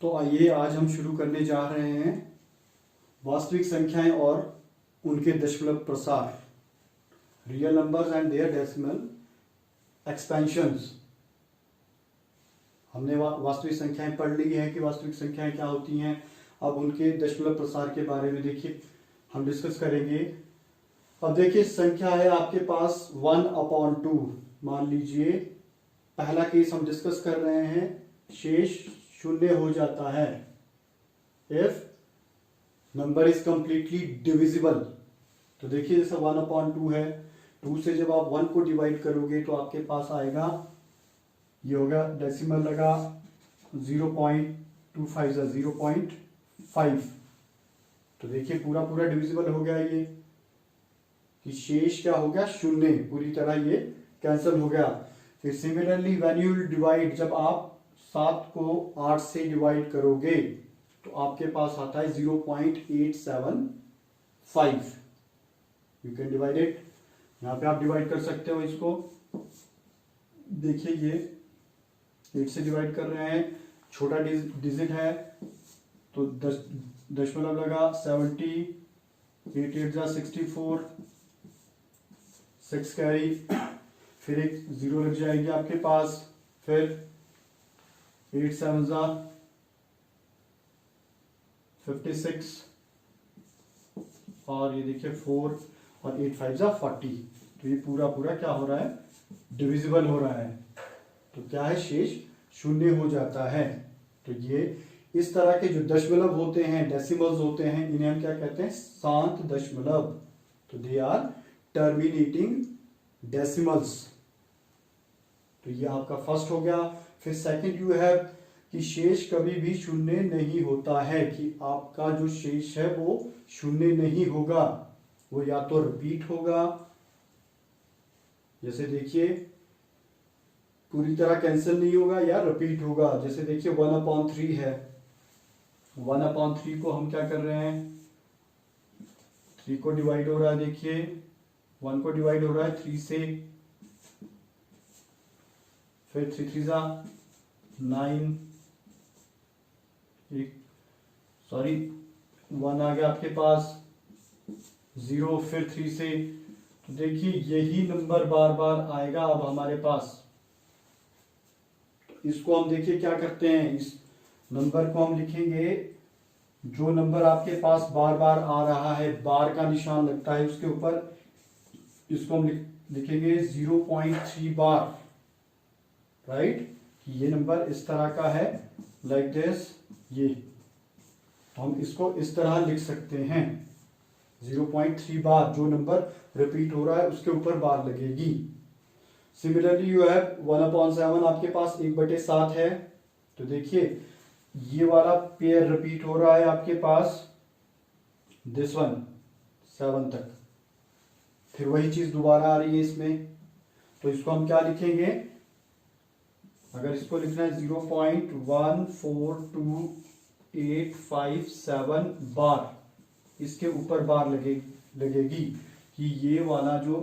तो आइए आज हम शुरू करने जा रहे हैं वास्तविक संख्याएं और उनके दशमलव प्रसार, real numbers and their decimal expansions. हमने वास्तविक संख्याएं पढ़ ली है कि वास्तविक संख्याएं क्या होती हैं। अब उनके दशमलव प्रसार के बारे में देखिए हम डिस्कस करेंगे। अब देखिए संख्या है आपके पास 1/2। मान लीजिए पहला केस हम डिस्कस कर रहे हैं, शेष शून्य हो जाता है if number is completely divisible. तो देखिए जैसे 1/2 है, 2 से जब आप 1 को डिवाइड करोगे तो आपके पास आएगा, ये होगा डेसिमल लगा 0.25 या 0.5। तो देखिए पूरा पूरा डिविजिबल हो गया ये, कि शेष क्या हो गया, शून्य, पूरी तरह ये कैंसिल हो गया। फिर similarly when you will divide, जब आप 7 को 8 से डिवाइड करोगे तो आपके पास आता है 0.875। यू कैन डिवाइड इट, यहां पे आप डिवाइड कर सकते हो इसको। देखिए ये 8 से डिवाइड कर रहे हैं, छोटा डिजिट है तो दशमलव लगा 70, 8 8 जा 64, 6 कैरी, फिर एक 0 लग जाएगी आपके पास, फिर 8 7 जा 56 और ये देखिए 4 और 8 5 जा 40। तो ये पूरा पूरा क्या हो रहा है, डिविजिबल हो रहा है। तो क्या है, शेष शून्य हो जाता है। तो ये इस तरह के जो दशमलव होते हैं, डेसिमल्स होते हैं, इन्हें हम क्या कहते हैं, शांत दशमलव। तो दे आर टर्मिनेटिंग डेसिमल्स। तो ये आपका फर्स्ट हो गया। फिर सेकंड यू हैव कि शेष कभी भी शून्य नहीं होता है, कि आपका जो शेष है वो शून्य नहीं होगा, वो या तो रिपीट होगा, जैसे देखिए पूरी तरह कैंसिल नहीं होगा, या रिपीट होगा। जैसे देखिए 1/3 है, 1/3 को हम क्या कर रहे हैं, 3 को डिवाइड हो रहा है, देखिए 1 को डिवाइड हो रहा है 3 से, फिर 3 3 जा 9, सॉरी 1 आ गया आपके पास 0, फिर 3 से। तो देखिए यही नंबर बार बार आएगा अब हमारे पास। इसको हम देखिए क्या करते हैं, इस नंबर को हम लिखेंगे, जो नंबर आपके पास बार बार आ रहा है, बार का निशान लगता है उसके ऊपर, इसको हम लिखेंगे 0.3 बार, राइट। ये नंबर इस तरह का है, लाइक दिस, ये तो हम इसको इस तरह लिख सकते हैं 0.3 बार। जो नंबर रिपीट हो रहा है उसके ऊपर बार लगेगी। सिमिलरली यू हैव 1/7, आपके पास 1/7 है। तो देखिए ये वाला पेयर रिपीट हो रहा है आपके पास, दिस वन 7 तक, फिर वही चीज दोबारा आ रही है इसमें। तो इसको हम क्या लिखेंगे, अगर इसको लिखना है 0.14287 बार, इसके ऊपर बार लगेगी कि ये वाला जो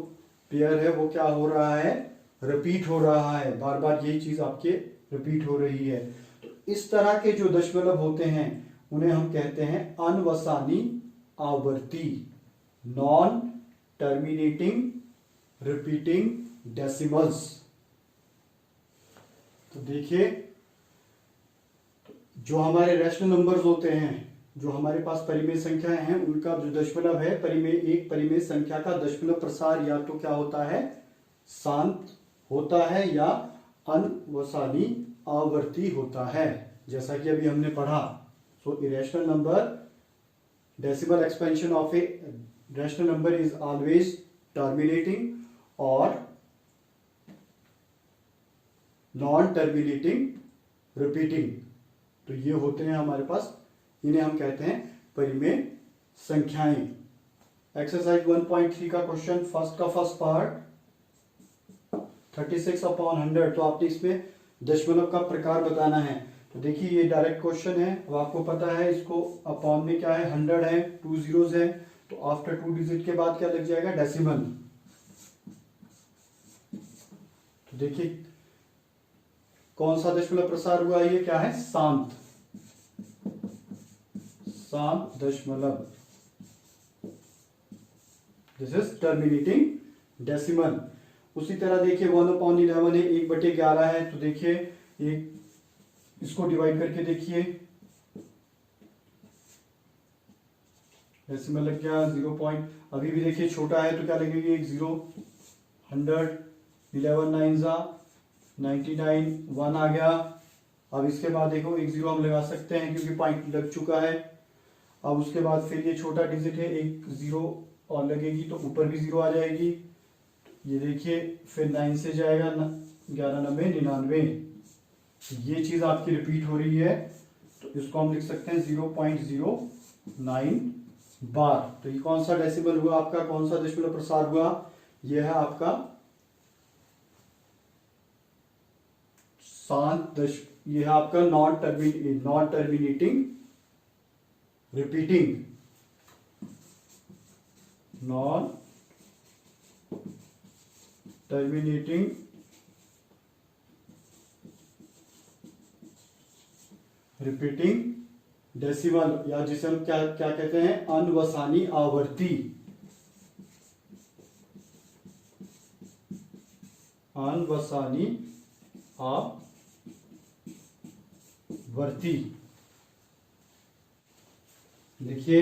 पेयर है वो क्या हो रहा है, रिपीट हो रहा है, बार बार यही चीज आपके रिपीट हो रही है। तो इस तरह के जो दशमलव होते हैं उन्हें हम कहते हैं अनवसानी आवर्ती, नॉन टर्मिनेटिंग रिपीटिंग डेसिमल्स। तो देखिए जो हमारे रैशनल नंबर्स होते हैं, जो हमारे पास परिमेय संख्याएं हैं, उनका जो दशमलव है, एक परिमेय संख्या का दशमलव प्रसार या तो क्या होता है, शांत होता है या अनवसानी आवर्ती होता है, जैसा कि अभी हमने पढ़ा। So irrational number, decimal expansion of a rational number is always terminating और नॉन टर्मिनेटिंग रिपीटिंग। तो ये होते हैं हमारे पास, इन्हें हम कहते हैं परिमेय संख्याएं। एक्सरसाइज 1.3 का क्वेश्चन, फर्स्ट का फर्स्ट पार्ट 36/100। तो आपने इसमें दशमलव का प्रकार बताना है। तो देखिए ये डायरेक्ट क्वेश्चन है, अब आपको पता है इसको अपॉन में क्या है, 100 है, 2 zeros है, तो आफ्टर 2 डिजिट के बाद क्या लग जाएगा, डेसिमल। तो देखिए कौन सा दशमलव प्रसार हुआ, ये क्या है, शांत। .7 दिस इज टर्मिनेटिंग डेसिमल। उसी तरह देखिए 1/11 है, 1/11 है, तो देखिए एक इसको डिवाइड करके देखिए, डेसिमल लग गया 0 पॉइंट, अभी भी देखिए छोटा है तो क्या लगेगी, एक 0, 100, 11 9 जा 99, 1 आ गया। अब इसके बाद देखो एक 0 हम लगा सकते हैं क्योंकि पॉइंट लग चुका है। अब उसके बाद फिर ये छोटा डिजिट है, एक 0 और लगेगी तो ऊपर भी 0 आ जाएगी। ये देखिए फिर 9 से जाएगा 11 9 99, ये चीज आपकी रिपीट हो रही है, तो इसको हम लिख सकते हैं 0.09 बार। तो ये कौन सा डेसिमल हुआ आपका, कौन सा दशमलव प्रसार हुआ, यह है आपका 7 यह है आपका non terminating repeating, non terminating repeating decimal, या जिसे हम क्या क्या कहते हैं, अनवसानी आवर्ती, अनवसानी आवर्ती। देखिए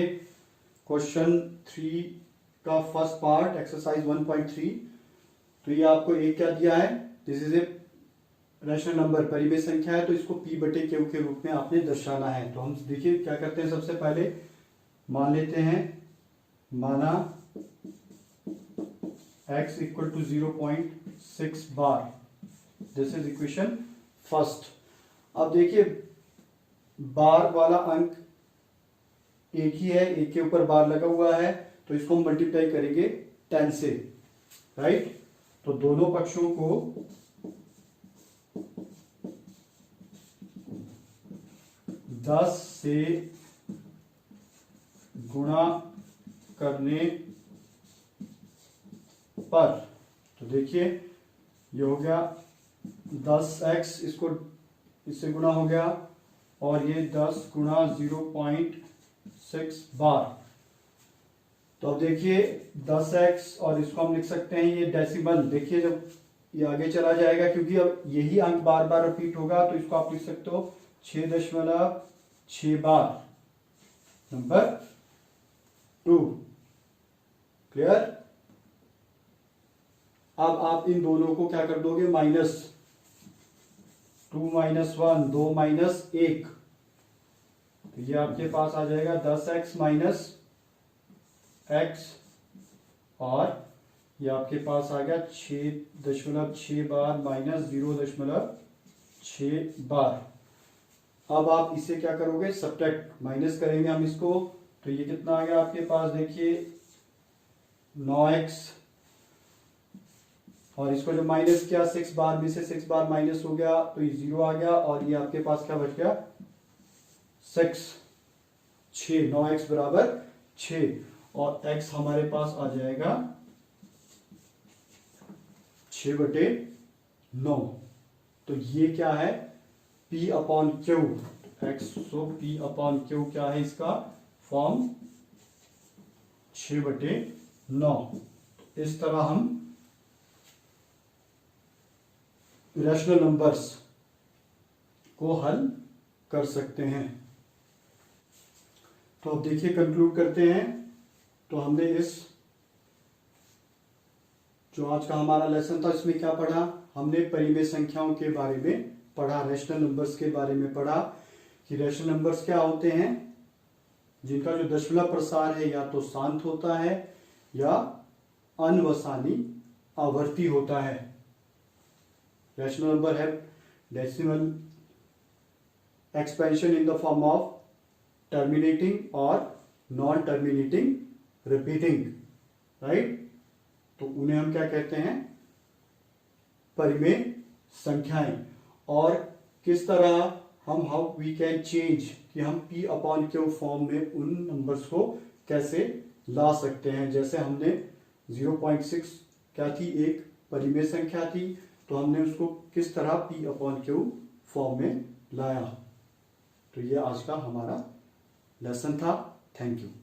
क्वेश्चन 3 का फर्स्ट पार्ट एक्सरसाइज 1.3, तो ये आपको एक क्या दिया है, this is a rational number, परिमेय संख्या है, तो इसको p बटे q के रूप में आपने दर्शाना है। तो हम देखिए क्या करते हैं, सबसे पहले मान लेते हैं, माना x equal to 0.6 bar, this is equation first. अब देखिए बार वाला अंक एक ही है, एक के ऊपर बार लगा हुआ है, तो इसको हम मल्टीप्लाई करेंगे 10 से, राइट। तो दोनों पक्षों को 10 से गुणा करने पर, तो देखिए ये हो गया 10x, इसको इससे गुणा हो गया, और ये 10 गुणा 0.6 बार। तो अब देखिए 10x, और इसको हम लिख सकते हैं ये डेसिमल, देखिए जब ये आगे चला जाएगा क्योंकि अब यही अंक बार बार रिपीट होगा, तो इसको आप लिख सकते हो 6.6 बार, नंबर 2, क्लियर। अब आप इन दोनों को क्या कर दोगे, माइनस 2 माइनस 1, 2 माइनस 1, तो ये आपके पास आ जाएगा 10x माइनस x, और ये आपके पास आ गया 6.6 बार माइनस 0.6 बार। अब आप इसे क्या करोगे, सब्ट्रैक्ट, माइनस करेंगे हम इसको, तो ये कितना आ गया आपके पास, देखिए 9x, और इसको जो माइनस किया 6 बार में से 6 बार माइनस हो गया, तो ये 0 आ गया, और ये आपके पास क्या बच गया 6, 9x बराबर 6, और x हमारे पास आ जाएगा 6/9। तो ये क्या है, p अपॉन क्यू, x, सो p अपॉन क्यू क्या है इसका फॉर्म 6/9। इस तरह हम रैशनल नंबर्स को हल कर सकते हैं। तो अब देखिए कंक्लूड करते हैं। तो हमने इस जो आज का हमारा लेसन था इसमें क्या पढ़ा, हमने परिमेय संख्याओं के बारे में पढ़ा, रैशनल नंबर्स के बारे में पढ़ा कि रैशनल नंबर्स क्या होते हैं, जिनका जो दशमलव प्रसार है या तो शांत होता है या अनवसानी आवर्ती होता है। रैशनल नंबर है decimal expansion in the form of terminating और नॉन टर्मिनेटिंग रिपीटिंग, राइट। तो उन्हें हम क्या कहते हैं, परिमेय संख्याएं। और किस तरह हम हाउ वी कैन चेंज, कि हम p अपॉन क्यू फॉर्म में उन नंबर्स को कैसे ला सकते हैं। जैसे हमने 0.6 क्या थी, एक परिमेय संख्या थी, तो हमने उसको किस तरह p अपॉन क्यू फॉर्म में लाया। तो ये आज का हमारा लेसन था। Thank you.